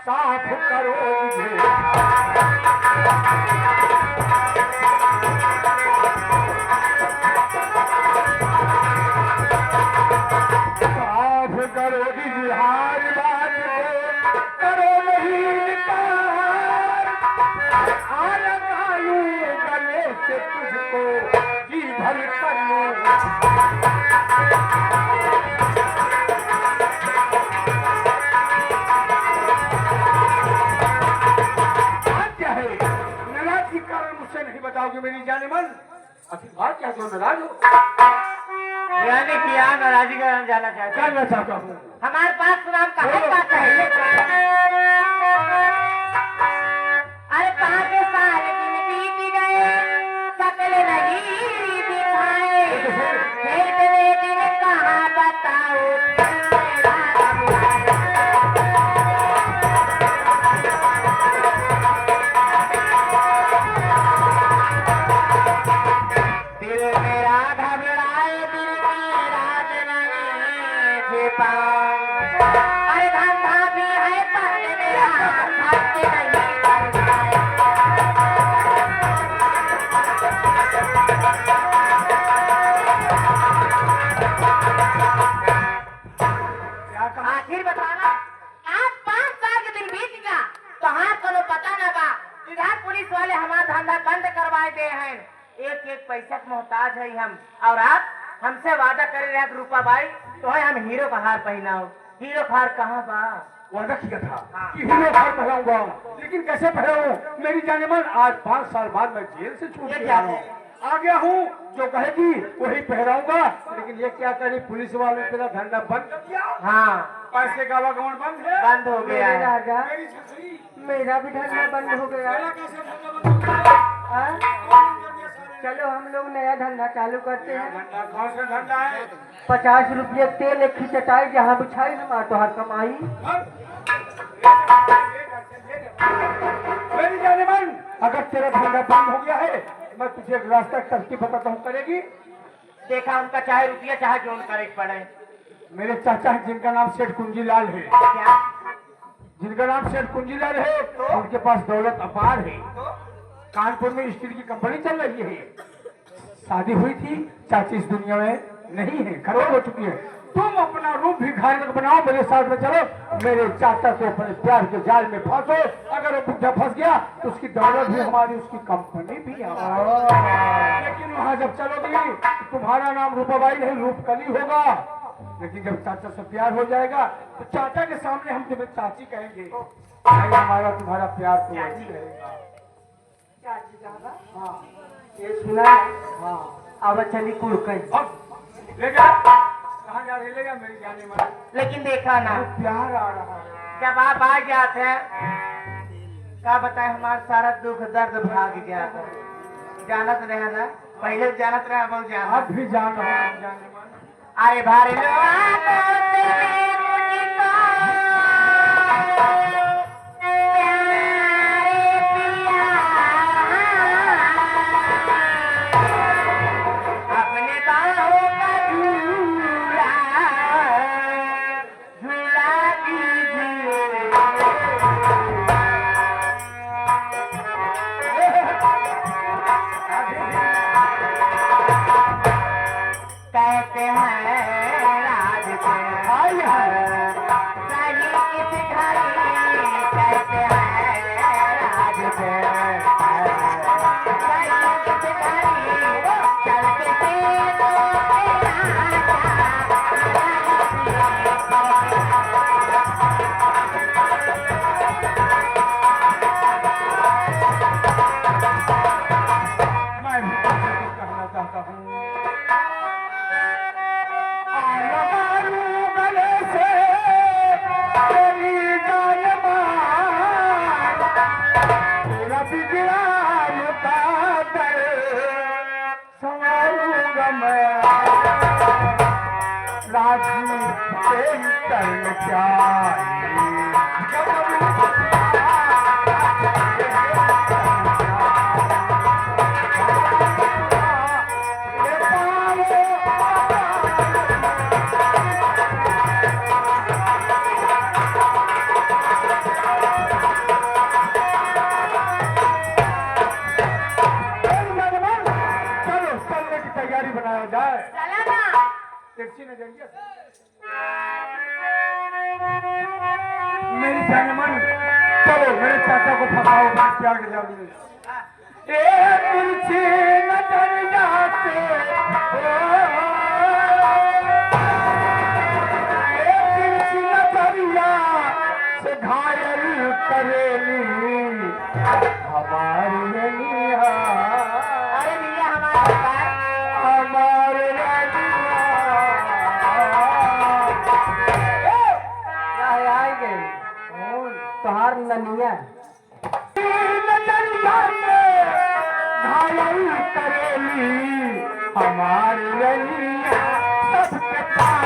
साफ करो मुझे। साफ करो जिहार बात को करो नहीं निकार। आ लगालू गले से तुझको जी भर कर लूं। नहीं बताओगे मेरी जाने मन? आखिर बात क्या क्यों नाराज हो? यानी कि यहाँ नाराजी का जानना चाहता हूँ। हमारे पास नाम कहाँ बात है? अरे 5 साल दिन बीत गए, सकल नहीं दिखाए, फिर तेरे दिन कहाँ बताओ? आखिर बताना, आज 5 साल के दिन बीत गया, तो हाँ करो पता ना बा। इधर पुलिस वाले हमारा धंधा बंद करवाए दे हैं। एक एक पैसा के मोहताज है हम। और आप हमसे वादा करे रहे रूपा बाई, तो है हम हीरो का हार पहनाओ। हीरो का हार कहाँ बा? वादा किया था कि हीरो हार पहनाऊंगा, लेकिन कैसे पहनाऊं? मेरी जाने मन, आज 5 साल बाद मैं जेल से छूट गया हूँ, आ गया हूँ। जो कहेगी वही पहनाऊंगा। लेकिन ये क्या करी, पुलिस वालों ने तेरा धंधा बंद कर दिया। हाँ, पैसे का आवागमन बंद है, बंद हो गया है। राजा, मेरा भी धंधा बंद हो गया। चलो हम लोग नया धंधा चालू करते हैं। धंधा कौन सा धंधा है? 50 रुपये तेल एक ही चटाई जहाँ बिछाई हमारा तो हर कमाई। मेरी जाने मन, अगर तेरा धंधा बंद हो गया है, मैं तुझे एक रास्ता तरकीब बताता हूँ, करेगी? देखा उनका चाहे रुपया चाहे जो करे पड़े। मेरे चाचा है जिनका नाम सेठ कुंजीलाल है। क्या? जिनका नाम सेठ कुंजीलाल है, तो उनके पास दौलत अपार है। कानपुर में स्टील की कंपनी चल रही है। शादी हुई थी, चाची इस दुनिया में नहीं है, खत्म हो चुकी है। तुम अपना रूप भिखारी तक बनाओ, मेरे साथ में चलो, मेरे चाचा को अपने प्यार के जाल में फंसो। अगर वो बुढ़ा फंस गया तो उसकी दौलत भी हमारी, उसकी कंपनी भी हमारी। लेकिन वहां जब चलोगी तो तुम्हारा नाम रूपाबाई नहीं, रूपकली होगा। लेकिन जब चाचा से प्यार हो जाएगा तो चाचा के सामने हम तुम्हें चाची कहेंगे। भाई हमारा तुम्हारा प्यार तो वही रहेगा। चाची दादा, हाँ ये सुना? हाँ, अब चली कुड़कई। ले जा, कहाँ जा रही? ले जा मेरी जाने मन। लेकिन देखा ना, प्यार आ रहा है। जब आप आ जाते हैं, क्या बताए, हमारा सारा दुख दर्द भाग गया था। जानत रहे ना, पहले जानत रहे, अब जाना। अब भी जान रहा हूँ जाने मन। अरे भारी अपने बाहों का झूला झूला कहते हैं राज पे आई है सही किस घड़ी, कहते हैं राज पे सही किस घड़ी, चलते तेरे मैं भी कहना चाहता हूँ, राजी तेरी करने क्या तिरछी नजरिया से मेरी जान मन, चलो मेरे चाचा को फंसाओ, बस प्यार के जाओ। तिरछी नजरिया से तिरछी नजरिया से घायल करेली हमारी रनिया। अरे भैया हमारे पास हमारे रनिया आई गई तोहार ननिया नजरिया से घायल करेली हमारी रनिया। सबके पास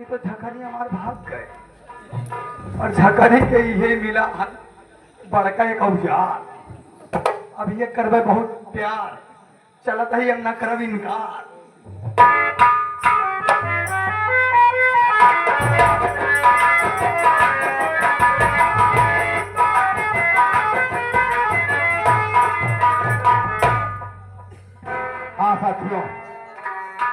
तो झकरी हमारे भाग गए और झकरी के ये मिला बड़का एक औजार। अब ये करबे बहुत प्यार, चलत है हम न करब इनकार। हाँ साथियों,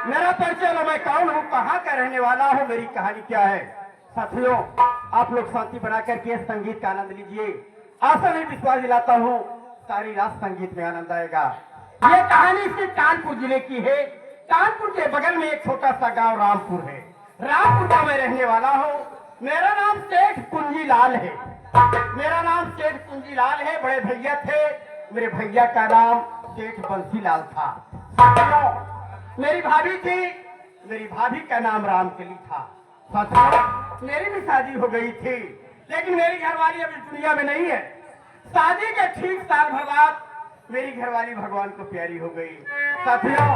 मेरा परिचय लो, मैं कौन हूँ, कहाँ का रहने वाला हूँ, मेरी कहानी क्या है। साथियों, आप लोग शांति बना करके संगीत का आनंद लीजिए। आशा नहीं विश्वास दिलाता हूँ सारी रात संगीत में आनंद आएगा। ये कहानी से कानपुर जिले की है। कानपुर के बगल में एक छोटा सा गांव रामपुर है। रामपुर का मैं रहने वाला हूँ। मेरा नाम सेठ कुंजीलाल है। मेरा नाम सेठ कुंजीलाल है। बड़े भैया थे, मेरे भैया का नाम सेठ बंसीलाल था। साथियों, मेरी भाभी थी, मेरी भाभी का नाम रामकली था। साथियों, मेरी भी शादी हो गई थी, लेकिन मेरी घरवाली अभी दुनिया में नहीं है। शादी के ठीक साल भर बाद मेरी घरवाली भगवान को प्यारी हो गई। साथियों,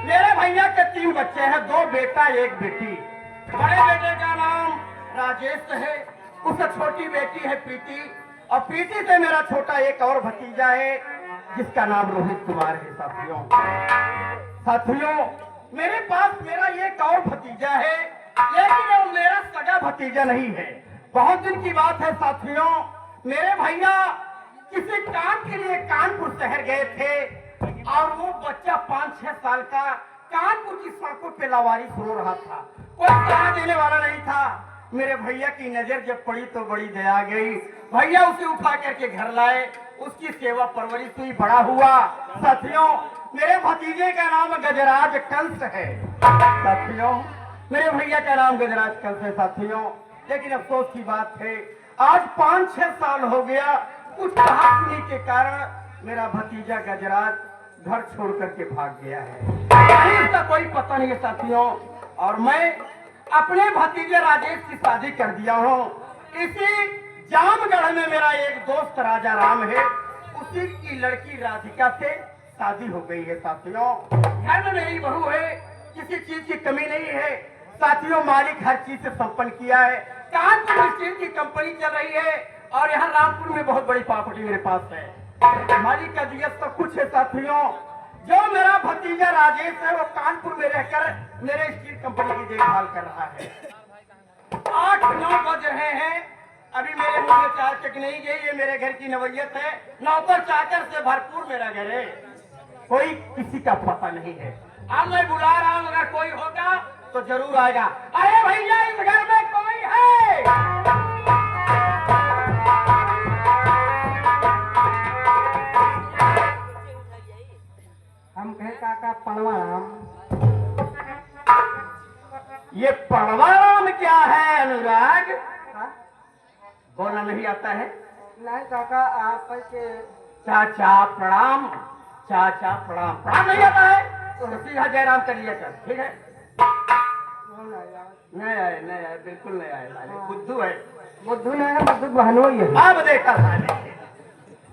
मेरे भैया के 3 बच्चे हैं, 2 बेटा 1 बेटी। बड़े बेटे का नाम राजेश है, उससे छोटी बेटी है प्रीति, और प्रीति से मेरा छोटा एक और भतीजा है जिसका नाम रोहित कुमार है। साथियों, मेरे पास मेरा एक और भतीजा है, लेकिन वो मेरा सगा भतीजा नहीं है। बहुत दिन की बात है साथियों, मेरे भैया किसी काम के लिए कानपुर शहर गए थे और वो बच्चा 5-6 साल का कानपुर की सड़कों पे लावारिस रो रहा था। कोई सहारा देने वाला नहीं था। मेरे भैया की नजर जब पड़ी तो बड़ी दया आ गई। भैया उसे उठा करके घर लाए, उसकी सेवा परवरिश हुई, बड़ा हुआ। साथियों, मेरे भतीजे का नाम गजराज कंस है। साथियों, मेरे भैया का नाम गजराज कंस है। साथियों, लेकिन अफसोस की बात है, आज 5-6 साल हो गया, कुछ कहानी के कारण मेरा भतीजा गजराज घर छोड़ करके भाग गया है। इसका कोई पता नहीं है साथियों। और मैं अपने भतीजे राजेश की शादी कर दिया हूँ। इसी जामगढ़ में मेरा एक दोस्त राजा राम है, उसी की लड़की राधिका से शादी हो गई है। साथियों, घर में मेरी बहू है, किसी चीज की कमी नहीं है। साथियों, मालिक हर चीज से संपन्न किया है। कानपुर स्टील की कंपनी चल रही है और यहाँ रामपुर में बहुत बड़ी प्रॉपर्टी मेरे पास है। मालिक का दिया सब कुछ है। साथियों, जो मेरा भतीजा राजेश है वो कानपुर में रहकर मेरे स्टील कंपनी की देखभाल कर रहा है। 8-9 बज रहे हैं, अभी मेरे मुंह में चाय तक नहीं गई। ये मेरे घर की नवैयत है, नौकर चाकर से भरपूर मेरा घर है, कोई किसी का पता नहीं है। अब मैं बुला रहा हूँ, अगर कोई होगा तो जरूर आएगा। अरे भैया इस घर में कोई है? हम कहे काका पड़वाराम। ये पड़वाराम क्या है अनुराग? बोलना नहीं आता है? नहीं काका आप के चाचा प्रणाम, चाचा प्रणाम। प्रणाम नहीं आता है तो सीधा जयराम कर लिया कर, ठीक है? नहीं आए, नहीं आए, बिल्कुल नहीं आए, साले बुद्धू है। बुद्धू नहीं है, बुद्धू बहनों ही है। अब देखा साले,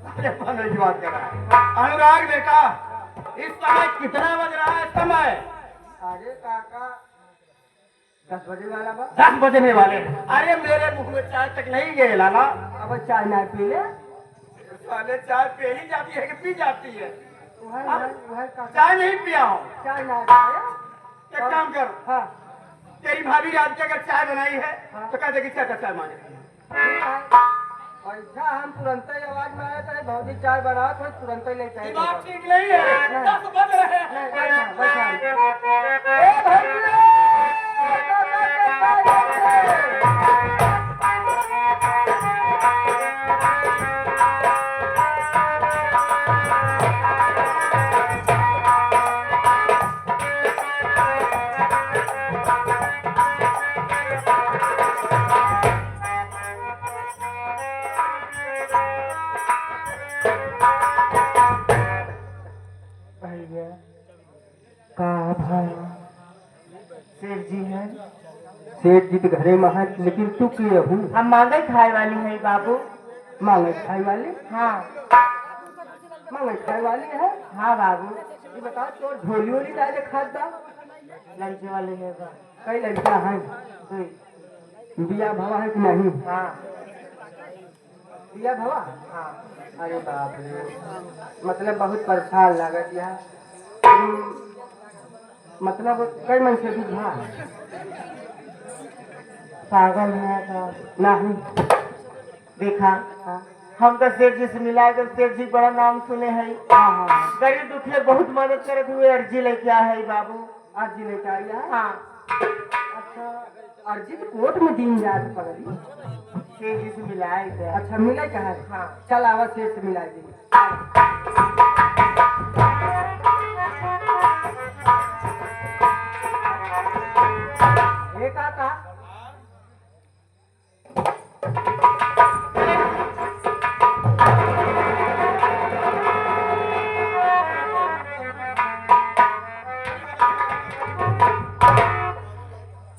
अरे बहनों की बात कर रहा है। अनुराग बेटा, इस समय कितना बज रहा है समय? अरे काका 10 बजे वाला बा। 10 बजने वाले। अरे मेरे मुंह में चाय तक नहीं गए लाला। अब चाय ना पी ले। साले चाय पे ही जाती है कि पी जाती है? वह काका चाय नहीं पिया हूँ। चाय ना पिया। एक काम कर, हाँ तेरी भाभी रात की अगर चाय बनाई है तो कह देगी चाय मांगे। ऐसा हम तुरंत ही आवाज में आया था भौजी चाय बना तो तुरंत ही ले चाय दिमाग ठीक नहीं है, 10 बज रहे हैं। सेठ जी है। सेठ जी तो घरे में है, लेकिन तू की रहू? हम मांगे खाए वाली है बाबू। मांगे खाई वाली? हाँ मांगे खाई वाली है। हाँ बाबू। ये बता तो झोली वोली डाले खाद दा? लड़के वाले है बा। कई लड़कियां हैं, बिया भवा है कि नहीं? हाँ बिया भवा? हाँ। अरे बाप रे, मतलब बहुत परेशान लागत यार। मतलब कई मन से बुझा पागल है का नहीं। देखा, हाँ हम तो सेठ जी से मिला कर सेठ जी बड़ा नाम सुने हैं। हाँ हाँ। गरीब दुखिया बहुत मदद करते हुए अर्जी लेके आया है बाबू। अर्जी लेके आई है? हाँ। अच्छा, अर्जी तो कोर्ट में दिन जात पड़ी। सेठ जी से मिलाए थे। अच्छा मिला क्या है? हाँ। चल आवा सेठ से मिला दी। एक आता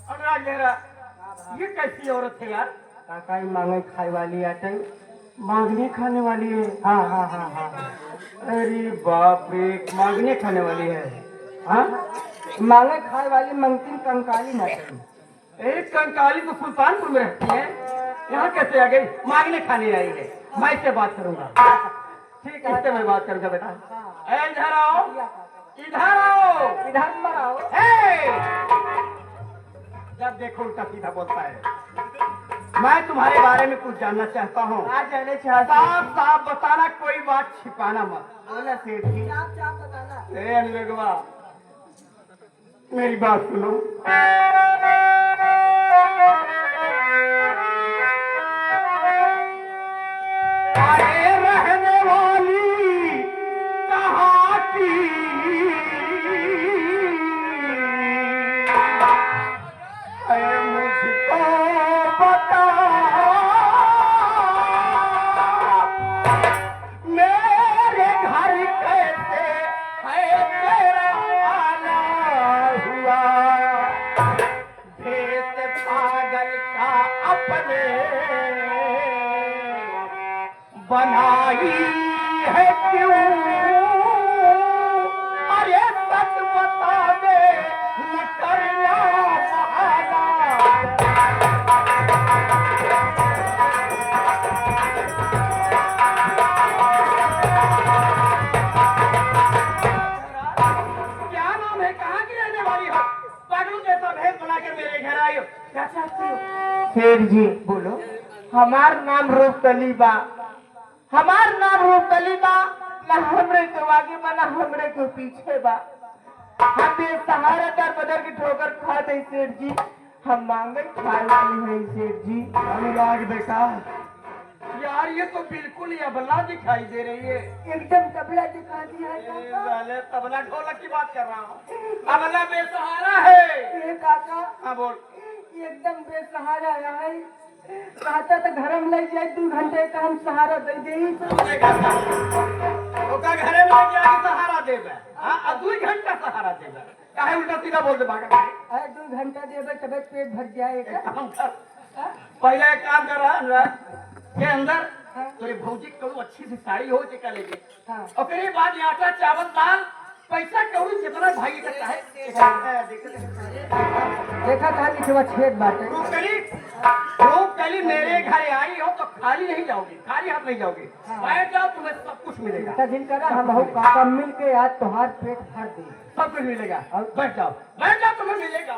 अनुराग मेहरा, ये कैसी औरत है यार? काका ही मांगे खाई वाली आटे। मांगने खाने वाली है? हाँ हाँ हाँ हाँ। अरे बाप रे, मांगने खाने वाली है? हाँ मांगे खाई वाली मंगती कंकाली ना करी। एक कंकाली तो सुल्तानपुर में रहती है, यहाँ कैसे आ गई? मांगने खाने आई है। मैं इससे बात करूंगा। ठीक है, इससे मैं बात करूंगा बेटा। हाँ। ए, इधर आओ, इधर आओ, इधर पर आओ। हे! जब देखो उल्टा सीधा बोलता है। मैं तुम्हारे बारे में कुछ जानना चाहता हूँ। आज जाने चाहते साफ साफ बताना, कोई बात छिपाना मत। बोला सेठ जी। आप बताना। ए अनुरागवा, मेरी बात सुनो। अरे रहने वाली कहाँ की? अरे मुझको बता, मेरे घर कैसे है तेरा आना हुआ? भेष पागल का अपने बनाई है क्यों? अरे सच बता दे, न करना बहाना। क्या नाम है? कहाँ की रहने वाली हो? पागलों जैसा भेष बनाकर मेरे घर आई हो, क्या चाहती हो? सेठ जी बोलो। हमार नाम रूपकली बा, हमार नाम रूपकली बा, ना हमरे के आगे बा ना हमरे के पीछे बा। हम बेसहारा दर बदर की ठोकर खाते सेठ जी, हम मांगे खाए वाली है सेठ जी। अनुराग बेटा, यार ये तो बिल्कुल ही अबला दिखाई दे रही है। एकदम तबला दिखा दिया है काका। साले तबला ढोलक की बात कर रहा हूँ। अबला बेसहारा है। ये काका हाँ बोल। एकदम बेसहारा है, कहता तो घर में लग जाए 2 घंटे का हम सहारा दे दे। ओका घरे में लग जाके सहारा देबे। हां, अब 2 घंटा सहारा देबे। काहे उल्टा सीधा बोल दे भागा। अरे 2 घंटा देबे तब पेट भर जाएगा। काम कर। पहले एक काम कर रहा के अंदर तेरे भौजी को अच्छी सी साड़ी हो के लेके। हाँ। और फिर बाद में आटा चावल दाल पैसा कौड़ी कितना भागी करता है। देखा था लिखवा छेद बाटे। रूपकली मेरे घर आई हो तो खाली नहीं जाओगी, खाली हाथ नहीं जाओगी। बैठ जाओ, तुम्हें सब कुछ मिलेगा। तो दिन करा हम बहु काका मिल के आज तुम्हार पेट भर दे। सब कुछ मिलेगा। बैठ जाओ, बैठ जाओ, तुम्हें मिलेगा।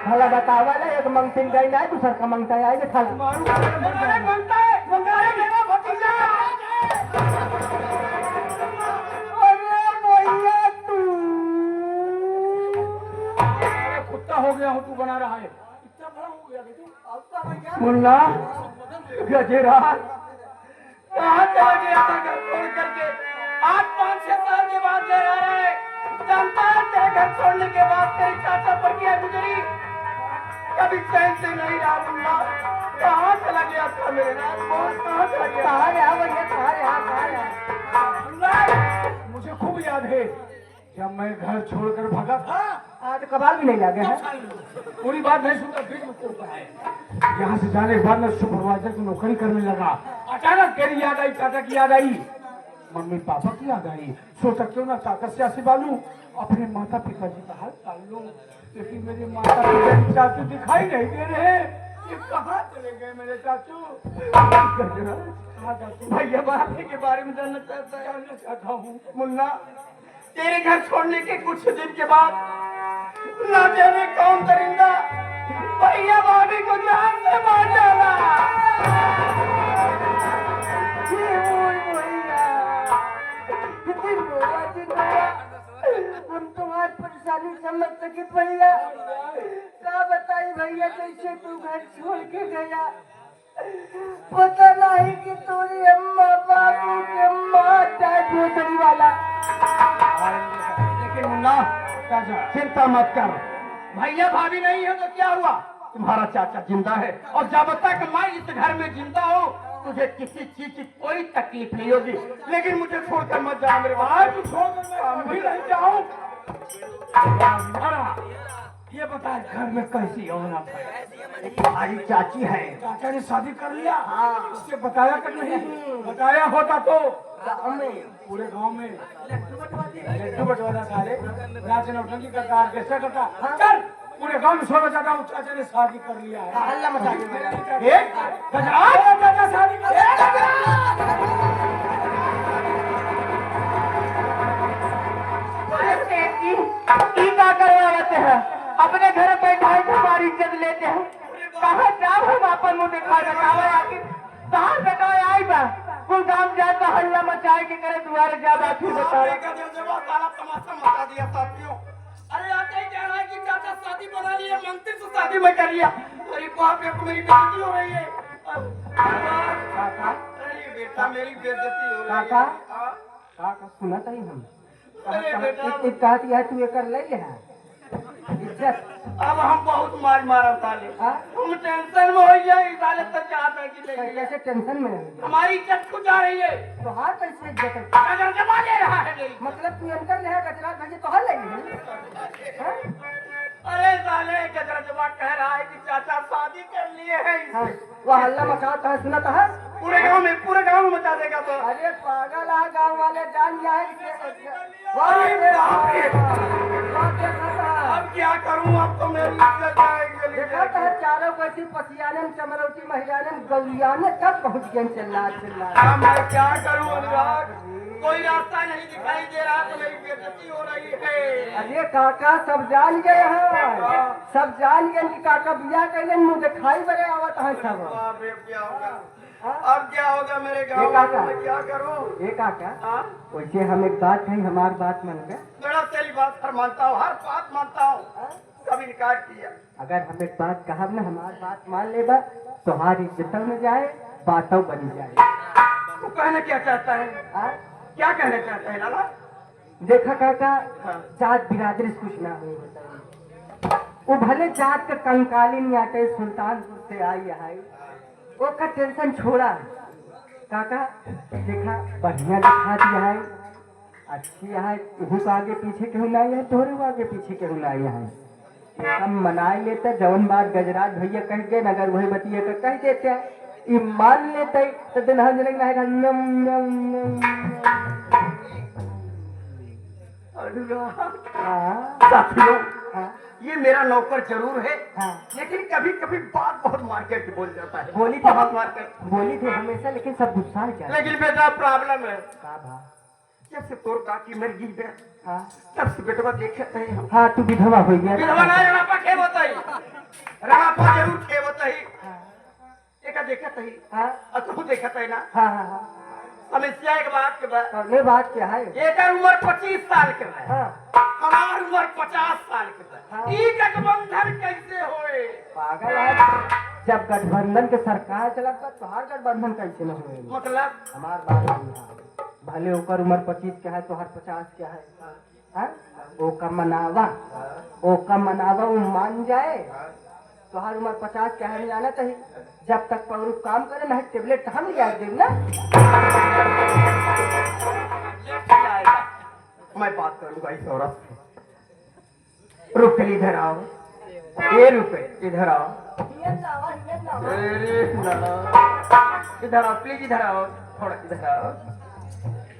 भला बतावा ना, एक मंगतिन गई ना दूसर का मंगता आए था। कुत्ता हो गया हूँ, तू बना रहा है। इतना बड़ा हो गया मुन्ना गजेरा कहाँ चला गया था घर छोड़ करके। 8-5-6 साल के बाद घर आ रहा है। जानता है तेरे घर छोड़ने के बाद तेरे चाचा पर क्या गुजरी, कभी चैन से नहीं रहा। मुन्ना कहाँ चला गया था मेरे नाथ, कहाँ चला गया। कहाँ रहा भैया, कहाँ रहा? मुझे खूब याद है जब मैं घर छोड़कर भागा था। आज कबाल भी नहीं लगे हैं। पूरी बात नहीं सुनता, बीच में चलता है। यहाँ से जाने के बाद मैं सुपरवाइजर की नौकरी करने लगा। अचानक तेरी याद आई, चाचा की याद आई, मम्मी पापा की याद आई। सोचा क्यों ना चाचा से आशीर्वाद लूं, अपने माता पिता जी का हाल चाल लूं। लेकिन मेरे माता पिता चाचू दिखाई नहीं दे रहे। ये कहाँ चले गए मेरे चाचू? भैया बात के बारे में जानना चाहता हूँ। मुन्ना तेरे घर छोड़ने के कुछ दिन के बाद ना जाने कौन दरिंदा भैया भाभी को जान से मार डाला। हम तुम्हारी परेशानी समझ सके भैया। क्या बताई भैया, कैसे तू घर छोड़ के गया, पता नहीं कि तोरी अम्मा बाबू के माँ दूसरी वाला। लेकिन मुन्ना चिंता मत कर, भैया भाभी नहीं है तो क्या हुआ, तुम्हारा चाचा जिंदा है। और जब तक मैं इस घर में जिंदा हूँ तुझे किसी चीज की कोई तकलीफ नहीं होगी। लेकिन मुझे छोड़कर मत जा मेरे भाई, तू छोड़कर मैं भी नहीं जाऊँ। ये बता घर में कैसी होना तुम्हारी चाची है। चाचा ने शादी कर लिया। उससे बताया कर नहीं, बताया होता तो पूरे गांव में लड्डू बंटवारा सारे नाच नौटंकी करता, ऑर्केस्ट्रा करता। चल पूरे गांव में शोर मचाता हूँ, चाचा ने शादी कर लिया है। हल्ला मचा चाचा शादी कर करवाते हैं, अपने घर बैठा हमारी इज्जत लेते हैं। कहाँ जाओ हम अपन मुँह दिखा बतावा, आखिर कहाँ बताओ आई बा कुल काम जाता हल्ला मचाए के करे तुम्हारे ज्यादा फिर बताओ। तमाशा मचा दिया साथियों। अरे आते ही कह रहा है कि चाचा शादी बना लिया, मंत्री से शादी में कर लिया। अरे बाप रे, मेरी बेइज्जती हो रही है। अरे बेटा मेरी बेइज्जती हो रही है। काका सुना था हम अरे बेटा कहती है तू एक ले है इज्जत। अब हम बहुत मार मारा साले, हाँ? तुम टेंशन में हो गए। साले तो चाहता है कि नहीं, कैसे टेंशन में है? हमारी इज्जत खुद जा रही है। तो हार कैसे इज्जत है? कदर जमा ले रहा है मेरी। मतलब तू अंतर ले है गजरा भेजे तो हर लगी है। अरे साले गजरा जमा कह रहा है कि चाचा शादी कर लिए हैं। हाँ, वो हल्ला मचाता है, सुना था पूरे गांव में मचा देगा तो। अरे पागल है, गाँव वाले जान जाए। अरे बाप रे। अब क्या करूं, अब तो मेरी इज्जत जाएगी। देखा तो है चारों को ऐसी पसियाने में चमरौती महिलाने में गौरियाने कब पहुंच गए चिल्ला। अब मैं क्या करूं अनुराग, कोई रास्ता नहीं दिखाई दे रहा, तो मेरी बेइज्जती हो रही है। अरे काका सब जान गए हैं, सब जान गए कि काका बिया कैले मुंह दिखाई बड़े आवत है सब। बाप रे, क्या होगा अब, क्या होगा मेरे गाँव ये काका। में, मैं क्या करूं। ये काका हाँ? वैसे हम एक बात कही, हमारी बात मन गए। बड़ा तेरी बात हर मानता हूँ, हर बात मानता हूँ, कभी इनकार किया। अगर हम एक बात कहब ना, हमारी बात मान लेबा तो हमारी इज्जत में जाए, बातों बनी जाए। तू कहना क्या चाहता है, हाँ? क्या कहना चाहता है लाला। देखा काका, हाँ। जात बिरादरी से कुछ ना हो, वो भले जात का कंकाली नहीं आते, सुल्तानपुर से आई है, वो का टेंशन छोड़ा। काका देखा बढ़िया दिखा दिया है, अच्छी है, तू का आगे पीछे क्यों लाई है, तोरे को आगे पीछे क्यों लाई है। हम मनाई लेते जवन बात गजराज भैया कह के, अगर वही बतिया कर कह देते ये मान लेते तो दिन हम जनक साथियों, हाँ ये मेरा नौकर जरूर है, हाँ लेकिन कभी कभी बात बहुत मार्केट की बोल जाता है। बोली थी बहुत मार्केट, बोली थी हमेशा, लेकिन सब गुस्सा क्या लेकिन बेटा प्रॉब्लम है, का भा जब से तोर काकी मर गई है, हाँ तब से बेटवा देखे थे हम। हाँ तू विधवा हो गया। विधवा ना रणापा खेब होता ही, रणापा जरूर खेब होता ही, एक देखा ही, हाँ तू देखा था ना। हाँ हाँ हाँ समस्या एक बात के बाद, और ये बात क्या है। एक उम्र 25 साल के है, हाँ हमार उम्र 50 साल के हाँ। है, ई गठबंधन कैसे होए। पागल है, जब गठबंधन के सरकार चलत बा तोहार गठबंधन कैसे न हुए। मतलब हमार बात नहीं है, भले ओकर उम्र 25 क्या है तोहार 50 क्या है, हाँ? ओका मनावा वो मान जाए, तोहार उम्र 50 क्या है नहीं जाना चाहिए। जब तक पौरू काम करे ना टेबलेट हम लिया देव ना। मैं बात करूंगा इस औरत से। रुक इधर आओ, ये रुके इधर आओ, इधर आओ प्लीज, इधर आओ थोड़ा, इधर आओ।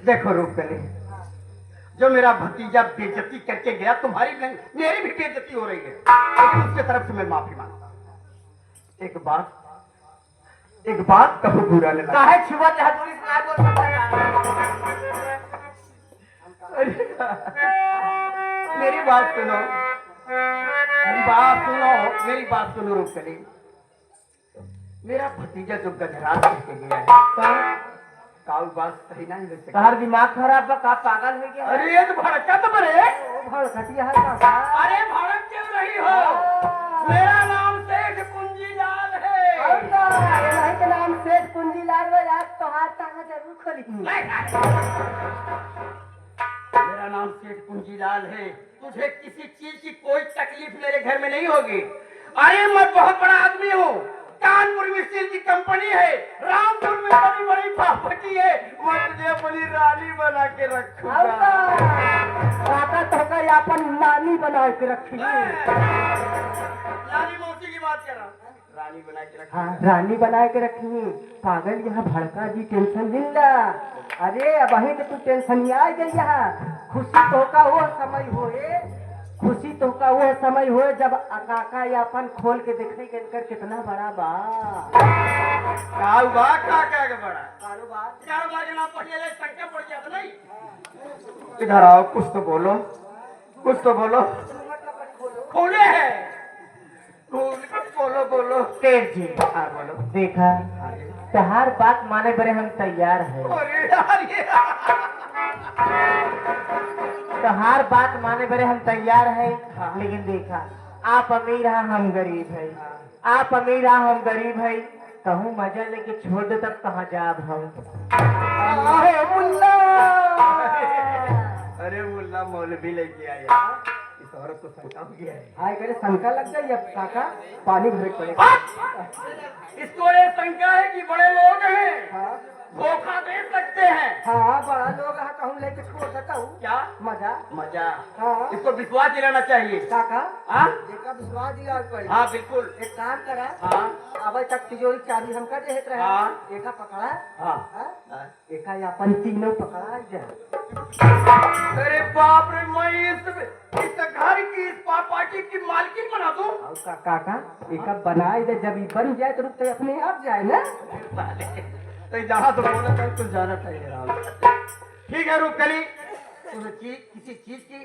देखो रुकली, जो मेरा भतीजा बेइज्जती करके गया, तुम्हारी नहीं मेरी भी बेइज्जती हो रही है, लेकिन उसके तरफ से मैं माफी मांगता हूं। एक बात कहो बुरा न लगे। काहे छुआ चाहे पुलिस ना बोल मेरी बात सुनो, मेरी बात सुनो रुकली। मेरा भतीजा जो गजराज करके गया है, काऊ बात सही नहीं हो सकती। तोहार दिमाग खराब बा, का पागल हो गया। अरे ये तो भड़कत बरे, भड़कटिया है काका। अरे भड़क क्यों रही हो, मेरा नाम सेठ कुंजीलाल है। नहीं के नाम सेठ कुंजीलाल में आज तोहार ताहा जरूर खोली। मेरा नाम सेठ कुंजीलाल है, तुझे किसी चीज की कोई तकलीफ मेरे घर में नहीं होगी। अरे मैं बहुत बड़ा आदमी हूँ, कानपुर में स्टील की कंपनी है, रामपुर में बड़ी बड़ी प्रॉपर्टी है, मैं तुझे अपनी रानी बना के रखूंगा। काका तो कर अपन नानी बना के रखी। रानी मौसी की बात कर रहा हूँ, रानी बना के रखी। हाँ रानी बना के रखी। पागल यहाँ भड़का जी टेंशन जिंदा। अरे अब वही तो तू टेंशन आ गई यहाँ। खुशी तो का वो समय होए, खुशी तो का वो समय हो जब काका यापन खोल के देखे के इनकर कितना बड़ा बा काऊ बा काका के बड़ा कारोबार के नाम पढ़ने ले संख्या पड़ गया तो नहीं। इधर आओ, कुछ तो बोलो, कुछ तो बोलो। खोले है, बोलो बोलो। सेठ जी हाँ बोलो। देखा, तोहार बात माने बड़े हम तैयार है, अरे यार ये तोहार बात माने बड़े हम तैयार है। लेकिन देखा, आप अमीर हैं हम गरीब है, आप अमीर हैं हम गरीब है, कहूँ मजा लेके छोड़ दे तब कहाँ जाब हम। मुल्ला अरे मुल्ला मौलवी लेके आया, इस औरत को शंका हो गया है। आए करे शंका लग गई। अब काका पानी भरे पड़े। इसको ये शंका है कि बड़े लोग हैं, हाँ धोखा दे सकते हैं। हाँ बड़ा लोग है, कहूँ लेके छोड़ सकता हूँ क्या मजा। मजा, हाँ इसको विश्वास दिलाना चाहिए। काका हाँ देखा विश्वास दिला पड़े। हाँ बिल्कुल। एक काम करा, हाँ अब तक तिजोरी चाबी हमका देत रहे। हाँ। एका पकड़ा, हाँ हाँ? एका अपन तीनों पकड़ा जाए। अरे बाप रे, मैं इस घर घर की इस प्रॉपर्टी की मालकिन बना दूं? और काका एक बनाए दे, जब ये बन जाए तो रुक अपने आप जाए ना। तो जहाँ तो बोला था तुम जाना चाहिए राम। ठीक है रूपकली, तुम्हें किसी चीज की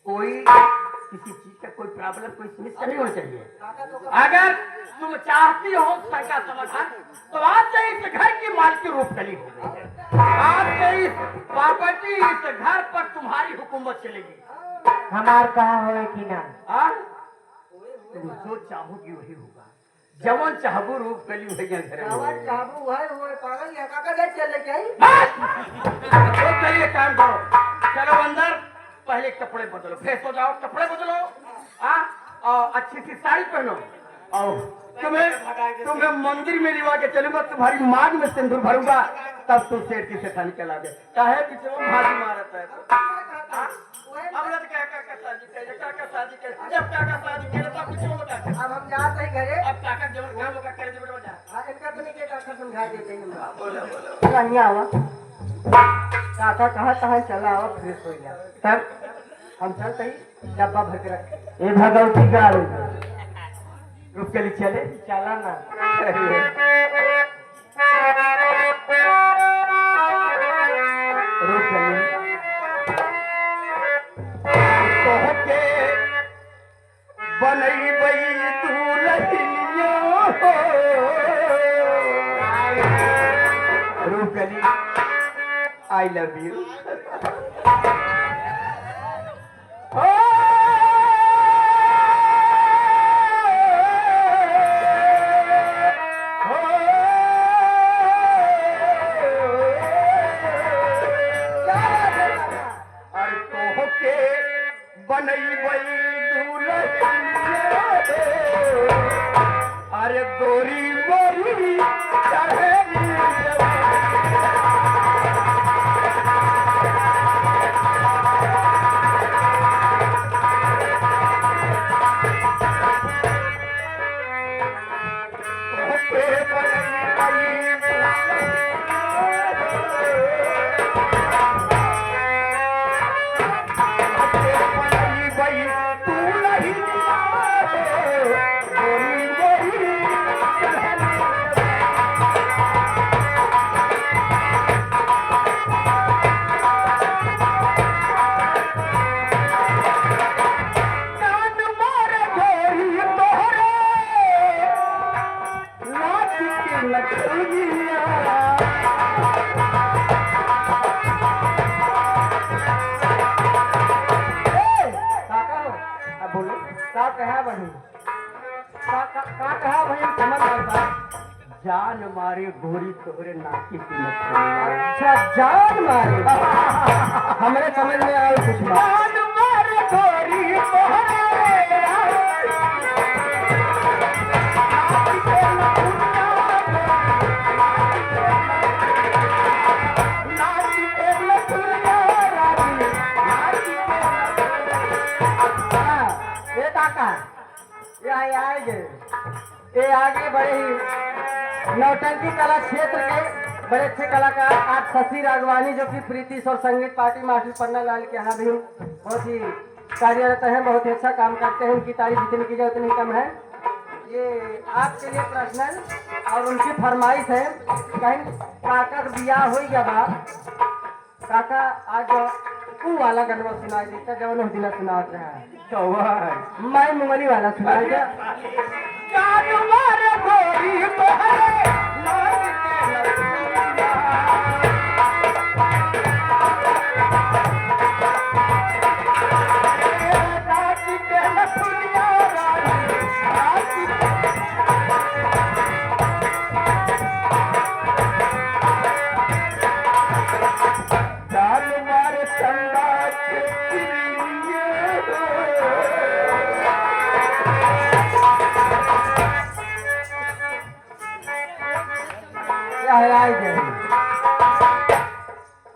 कोई प्रॉब्लम, कोई समस्या नहीं होनी चाहिए। अगर तुम चाहती हो उसका समाधान, तो आज से इस घर की मालकी रूपकली हो गई है। आज से इस प्रॉपर्टी, इस घर पर तुम्हारी हुकूमत चलेगी। हमार कहा होए कि ना? हाँ? तुम जो चाहोगी वही होगा। जवन चाहबू रूपकली वही घर में चाबू है वो पागल है काका, दे चले क्या तो चलिए काम करो, चलो अंदर, पहले कपड़े बदलो, फ्रेश हो जाओ, कपड़े बदलो, और अच्छी सी साड़ी पहनो, और तुम्हें मंदिर में लिवा के चलूंगा, तुम्हारी मांग में सिंदूर भरूंगा, तब तुम सेठ की सेठानी कहलागे। चाहे पीछे वो भाजी मारत है। अब लग क्या शादी करे, क्या शादी करे, जब क्या शादी करे तब कुछ होता है। अब हम जाते हैं घरे। अब काका जब काम होगा करे जब बजा। हाँ, इनका तो नहीं के काका समझा देते हैं। बोलो बोलो। नहीं आवा काका कहाँ चला आवा, फ्रेश हो गया तब हम चलते ही डब्बा भर के रखे। ये भगवती गाल रूपकली चले, चला ना बनई बई दूल्हनिया रूपकली, आई लव यू। बनई बई दूल्हनिया, अरे गोरी मोरी चढ़ेली जान मारे गोरी तोहरे नाकी की मछली। अच्छा जान मारे हमारे समझ में आए कुछ बात। जान मारे गोरी तोहरे ये काका ये आगे बड़े ही नौटंकी कला क्षेत्र के बड़े अच्छे कलाकार आज शशि राघवानी, जो कि प्रीति और संगीत पार्टी मास्टर पन्ना लाल के यहाँ भी बहुत ही कार्यरत हैं, बहुत ही अच्छा काम करते हैं। उनकी तारीफ जितनी की जाए उतनी कम है। ये आपके लिए पर्सनल और उनकी फरमाइश है, कहीं काका का बियाह हो गया बा, काका आज वो वाला गनवा सुनाई देता जब उन्होंने दिला सुना रहा है, मैं मुंगली वाला सुनाई दे।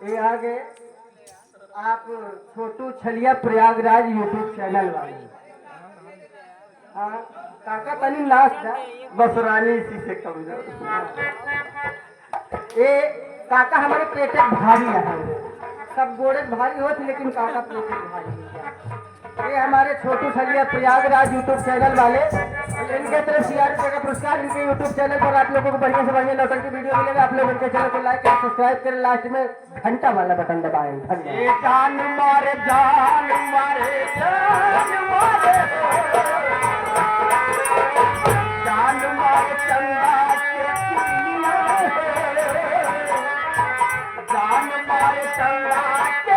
ये आगे आप छोटू छलिया प्रयागराज यूट्यूब चैनल वाले, हाँ काका तनी नाच था बस रानी इसी से कम जाओ। ये काका हमारे पेटे भारी है, सब गोड़े भारी होते लेकिन काका पेटे भारी है। ये हमारे छोटू छलिया प्रयागराज यूट्यूब चैनल वाले, इनके तरफ CRP का पुरस्कार। इनके यूट्यूब चैनल पर आप लोगों को बढ़िया से बढ़िया नौटंकी वीडियो मिलेगा। आप लोग इनके चैनल को लाइक करें, सब्सक्राइब करें, लास्ट में घंटा वाला बटन दबाएं। धन्यवाद। ये जान मारे जान मारे जान मारे जान मारे चंदा के दुनिया है, जान मारे चंदा के